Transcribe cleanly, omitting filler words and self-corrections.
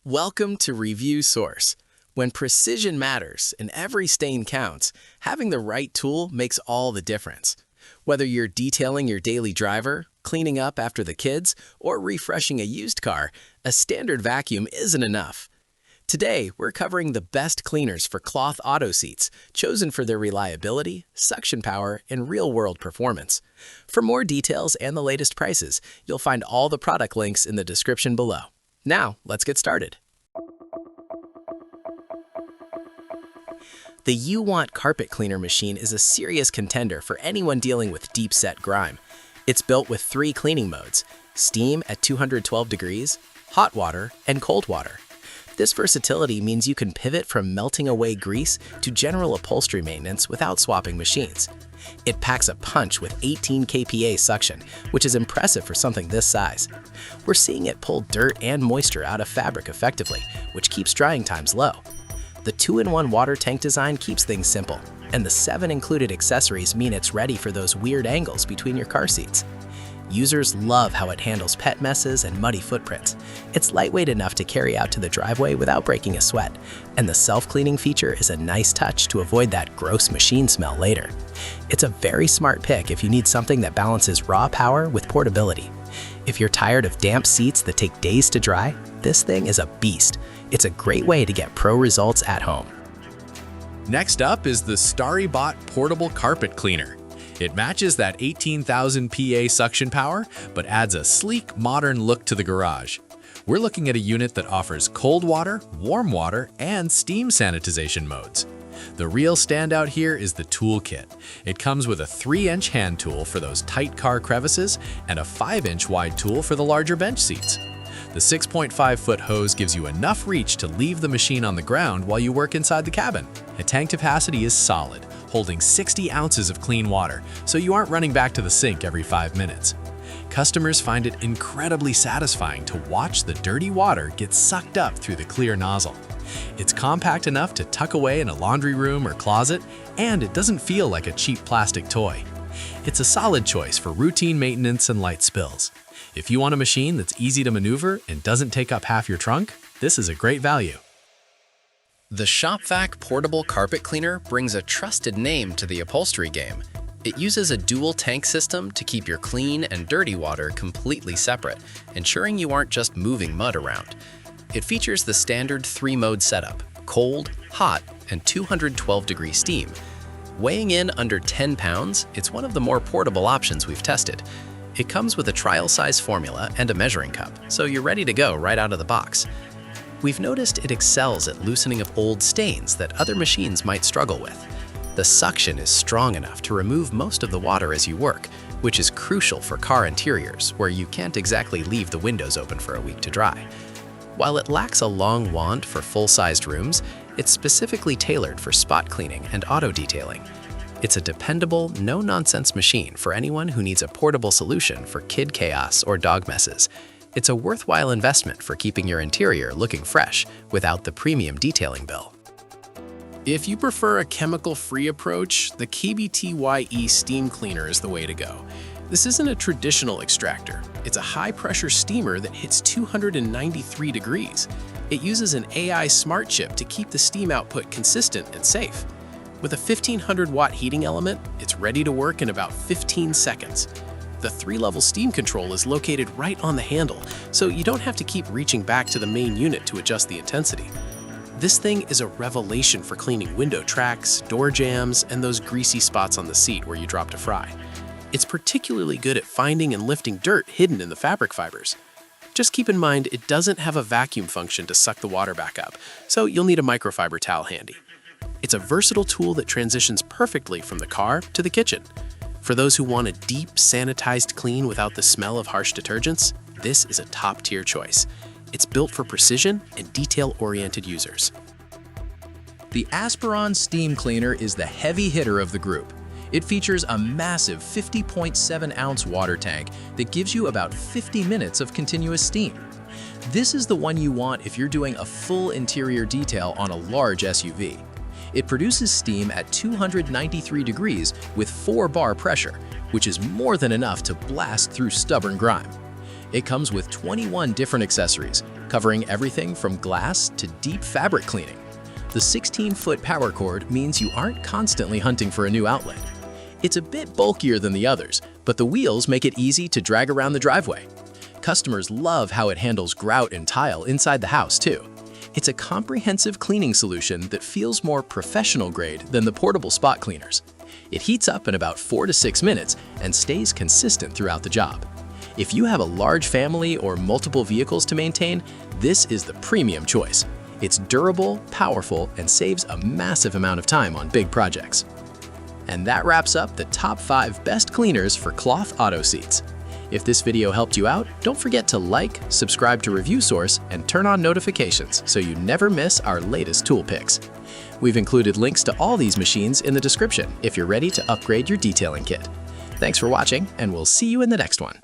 Welcome to Review Source. When precision matters and every stain counts, having the right tool makes all the difference. Whether you're detailing your daily driver, cleaning up after the kids, or refreshing a used car, a standard vacuum isn't enough. Today, we're covering the best cleaners for cloth auto seats, chosen for their reliability, suction power, and real-world performance. For more details and the latest prices, you'll find all the product links in the description below. Now, let's get started. The Uwant Carpet Cleaner Machine is a serious contender for anyone dealing with deep-set grime. It's built with 3 cleaning modes: steam at 212 degrees, hot water, and cold water. This versatility means you can pivot from melting away grease to general upholstery maintenance without swapping machines. It packs a punch with 18 kPa suction, which is impressive for something this size. We're seeing it pull dirt and moisture out of fabric effectively, which keeps drying times low. The 2-in-1 water tank design keeps things simple, and the 7 included accessories mean it's ready for those weird angles between your car seats. Users love how it handles pet messes and muddy footprints. It's lightweight enough to carry out to the driveway without breaking a sweat, and the self-cleaning feature is a nice touch to avoid that gross machine smell later. It's a very smart pick if you need something that balances raw power with portability. If you're tired of damp seats that take days to dry, this thing is a beast. It's a great way to get pro results at home. Next up is the STARRYBOT Portable Carpet Cleaner. It matches that 18,000 PA suction power, but adds a sleek, modern look to the garage. We're looking at a unit that offers cold water, warm water, and steam sanitization modes. The real standout here is the toolkit. It comes with a 3-inch hand tool for those tight car crevices and a 5-inch wide tool for the larger bench seats. The 6.5-foot hose gives you enough reach to leave the machine on the ground while you work inside the cabin. The tank capacity is solid, holding 60 ounces of clean water, so you aren't running back to the sink every 5 minutes. Customers find it incredibly satisfying to watch the dirty water get sucked up through the clear nozzle. It's compact enough to tuck away in a laundry room or closet, and it doesn't feel like a cheap plastic toy. It's a solid choice for routine maintenance and light spills. If you want a machine that's easy to maneuver and doesn't take up half your trunk, this is a great value. The Shop-Vac Portable Carpet Cleaner brings a trusted name to the upholstery game. It uses a dual tank system to keep your clean and dirty water completely separate, ensuring you aren't just moving mud around. It features the standard 3-mode setup: cold, hot, and 212-degree steam. Weighing in under 10 pounds, it's one of the more portable options we've tested. It comes with a trial-size formula and a measuring cup, so you're ready to go right out of the box. We've noticed it excels at loosening of old stains that other machines might struggle with. The suction is strong enough to remove most of the water as you work, which is crucial for car interiors where you can't exactly leave the windows open for a week to dry. While it lacks a long wand for full-sized rooms, it's specifically tailored for spot cleaning and auto detailing. It's a dependable, no-nonsense machine for anyone who needs a portable solution for kid chaos or dog messes. It's a worthwhile investment for keeping your interior looking fresh without the premium detailing bill. If you prefer a chemical-free approach, the KBTYE Steam Cleaner is the way to go. This isn't a traditional extractor. It's a high-pressure steamer that hits 293 degrees. It uses an AI smart chip to keep the steam output consistent and safe. With a 1500-watt heating element, it's ready to work in about 15 seconds. The 3-level steam control is located right on the handle, so you don't have to keep reaching back to the main unit to adjust the intensity. This thing is a revelation for cleaning window tracks, door jambs, and those greasy spots on the seat where you drop to fry. It's particularly good at finding and lifting dirt hidden in the fabric fibers. Just keep in mind it doesn't have a vacuum function to suck the water back up, so you'll need a microfiber towel handy. It's a versatile tool that transitions perfectly from the car to the kitchen. For those who want a deep, sanitized clean without the smell of harsh detergents, this is a top-tier choice. It's built for precision and detail-oriented users. The Aspiron Steam Cleaner is the heavy hitter of the group. It features a massive 50.7-ounce water tank that gives you about 50 minutes of continuous steam. This is the one you want if you're doing a full interior detail on a large SUV. It produces steam at 293 degrees with 4-bar pressure, which is more than enough to blast through stubborn grime. It comes with 21 different accessories, covering everything from glass to deep fabric cleaning. The 16-foot power cord means you aren't constantly hunting for a new outlet. It's a bit bulkier than the others, but the wheels make it easy to drag around the driveway. Customers love how it handles grout and tile inside the house, too. It's a comprehensive cleaning solution that feels more professional grade than the portable spot cleaners. It heats up in about 4 to 6 minutes and stays consistent throughout the job. If you have a large family or multiple vehicles to maintain, this is the premium choice. It's durable, powerful, and saves a massive amount of time on big projects. And that wraps up the top 5 best cleaners for cloth auto seats. If this video helped you out, don't forget to like, subscribe to Review Source, and turn on notifications so you never miss our latest tool picks. We've included links to all these machines in the description if you're ready to upgrade your detailing kit. Thanks for watching, and we'll see you in the next one.